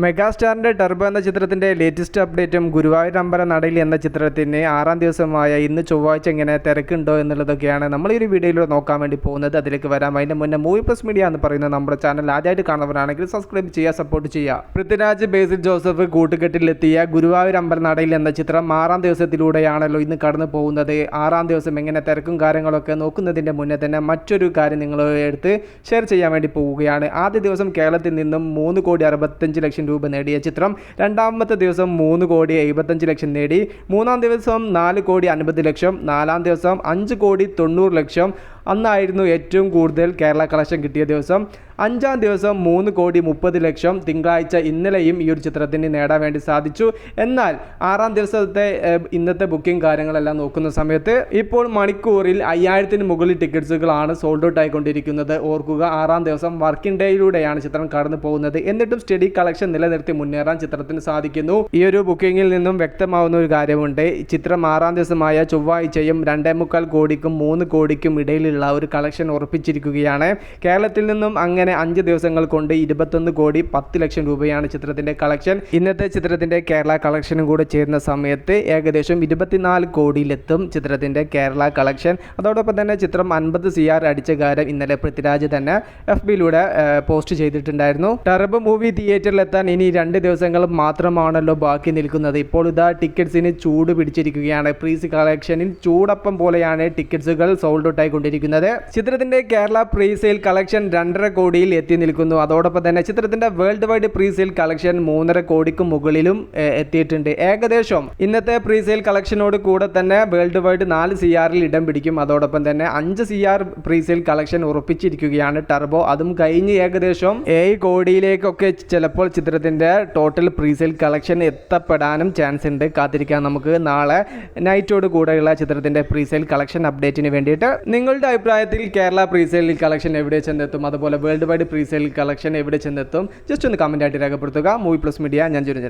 മെഗാസ്റ്റാറിൻ്റെ turbo എന്ന ചിത്രത്തിൻ്റെ latest അപ്ഡേറ്റും Guruvayur അമ്പല നടയിൽ എന്ന ചിത്രത്തിന് 6-ാം ദിവസമായ ഇന്ന് ചൊവ്വാഴ്ച എങ്ങനെ തിരക്കുണ്ടോ എന്നുള്ളതൊക്കെയാണ് നമ്മൾ ഈ ഒരു വീഡിയോയിൽ നോക്കാൻ വേണ്ടി പോകുന്നത്. അതിലേക്ക് വരാം. അതിൻ്റെ മുന്നേ മൂവി പ്ലസ് മീഡിയ എന്ന് പറയുന്ന നമ്മുടെ ചാനൽ ആദ്യമായിട്ട് കാണുന്നവരാണെങ്കിൽ സബ്സ്ക്രൈബ് ചെയ്യുക, സപ്പോർട്ട് ചെയ്യുക. പൃഥ്വിരാജ്, ബേസിൽ ജോസഫ് കൂട്ടുകെട്ടിലെത്തിയ ഗുരുവായൂർ അമ്പല നടയിൽ എന്ന ചിത്രം 6-ാം ദിവസത്തിലൂടെയാണല്ലോ ഇന്ന് കടന്നു പോകുന്നത്. 6-ാം ദിവസം എങ്ങനെ തിരക്കും കാര്യങ്ങളൊക്കെ നോക്കുന്നതിൻ്റെ മുന്നേ തന്നെ മറ്റൊരു കാര്യം നിങ്ങളുടെ അടുത്ത് ഷെയർ ചെയ്യാൻ വേണ്ടി പോവുകയാണ്. ആദ്യ ദിവസം കേരളത്തിൽ നിന്നും 3,65,00,000 രൂപ നേടിയ ചിത്രം രണ്ടാമത്തെ ദിവസം 3,75,00,000 നേടി. മൂന്നാം ദിവസം 4,50,00,000. നാലാം ദിവസം 5,90,00,000. അന്നായിരുന്നു ഏറ്റവും കൂടുതൽ കേരള കളക്ഷൻ കിട്ടിയ ദിവസം. അഞ്ചാം ദിവസം 3,30,00,000. തിങ്കളാഴ്ച ഇന്നലെയും ഈ ഒരു ചിത്രത്തിന് നേടാൻ വേണ്ടി സാധിച്ചു. എന്നാൽ 6-ാം ദിവസത്തെ ഇന്നത്തെ ബുക്കിംഗ് കാര്യങ്ങളെല്ലാം നോക്കുന്ന സമയത്ത് ഇപ്പോൾ മണിക്കൂറിൽ 5,000-ന് മുകളിൽ ടിക്കറ്റ്സുകളാണ് സോൾഡ് ഔട്ട് ആയിക്കൊണ്ടിരിക്കുന്നത്. ഓർക്കുക, 6-ാം ദിവസം വർക്കിംഗ് ഡേയിലൂടെയാണ് ചിത്രം കടന്നു പോകുന്നത്. എന്നിട്ടും സ്റ്റഡി കളക്ഷൻ നിലനിർത്തി മുന്നേറാൻ ചിത്രത്തിന് സാധിക്കുന്നു. ഈ ഒരു ബുക്കിങ്ങിൽ നിന്നും വ്യക്തമാവുന്ന ഒരു കാര്യമുണ്ട്. ചിത്രം 6-ാം ദിവസമായ ചൊവ്വാഴ്ചയും 2.25 കോടിക്കും 3 കോടിക്കും ഇടയിലുള്ള ഒരു കളക്ഷൻ ഉറപ്പിച്ചിരിക്കുകയാണ്. കേരളത്തിൽ നിന്നും അങ്ങനെ 5 ദിവസങ്ങൾ കൊണ്ട് 21,10,00,000 രൂപയാണ് ചിത്രത്തിന്റെ കളക്ഷൻ. ഇന്നത്തെ ചിത്രത്തിന്റെ കേരള കളക്ഷനും കൂടെ ചേരുന്ന സമയത്ത് ഏകദേശം 24 കോടിയിലെത്തും ചിത്രത്തിന്റെ കേരള കളക്ഷൻ. അതോടൊപ്പം തന്നെ ചിത്രം 50 CR അടിച്ച കാര്യം ഇന്നലെ പൃഥ്വിരാജ് തന്നെ FB-യിലൂടെ പോസ്റ്റ് ചെയ്തിട്ടുണ്ടായിരുന്നു. ടർബോ മൂവി തിയേറ്ററിലെത്താൻ ഇനി 2 ദിവസങ്ങൾ മാത്രമാണല്ലോ ബാക്കി നിൽക്കുന്നത്. ഇപ്പോൾ ഇതാ ടിക്കറ്റ്സിന് ചൂട് പിടിച്ചിരിക്കുകയാണ്. പ്രീസ് കളക്ഷനിൽ ചൂടപ്പം പോലെയാണ് ടിക്കറ്റ്സുകൾ സോൾഡ് ഔട്ട് ആയിക്കൊണ്ടിരിക്കുന്നത്. ചിത്രത്തിന്റെ കേരള പ്രീസെയിൽ കളക്ഷൻ 2.5 കോടിയിൽ എത്തി നിൽക്കുന്നു. അതോടൊപ്പം തന്നെ ചിത്രത്തിന്റെ വേൾഡ് വൈഡ് പ്രീസെയിൽ കളക്ഷൻ 3.5 കോടിക്ക് മുകളിലും എത്തിയിട്ടുണ്ട്. ഏകദേശം ഇന്നത്തെ പ്രീസെയിൽ കളക്ഷനോട് കൂടെ തന്നെ വേൾഡ് വൈഡ് 4 CRൽ ഇടം പിടിക്കും. അതോടൊപ്പം തന്നെ 5 CR പ്രീസെയിൽ കളക്ഷൻ ഉറപ്പിച്ചിരിക്കുകയാണ് ടർബോ. അതും കഴിഞ്ഞ് ഏകദേശം 7 കോടിയിലേക്കൊക്കെ ചിലപ്പോൾ ചിത്രത്തിന്റെ ടോട്ടൽ പ്രീസെയിൽ കളക്ഷൻ എത്തപ്പെടാനും ചാൻസ് ഉണ്ട്. കാത്തിരിക്കാൻ നമുക്ക് നാളെ നൈറ്റോട് കൂടെയുള്ള ചിത്രത്തിന്റെ പ്രീസെയിൽ കളക്ഷൻ അപ്ഡേറ്റിന് വേണ്ടിയിട്ട്. നിങ്ങളുടെ അഭിപ്രായത്തിൽ കേരള പ്രീസെയിൽ കളക്ഷൻ എവിടെ ചെന്നെത്തും, അതുപോലെ വേൾഡ് വൈഡ് പ്രീസെയിൽ കളക്ഷൻ എവിടെ ചെന്നെത്തും, ജസ്റ്റ് ഒന്ന് കമന്റ് ആയിട്ട് രേഖപ്പെടുത്തുക. മൂവി പ്ലസ് മീഡിയ, ഞാൻ ജുരഞ്ജന.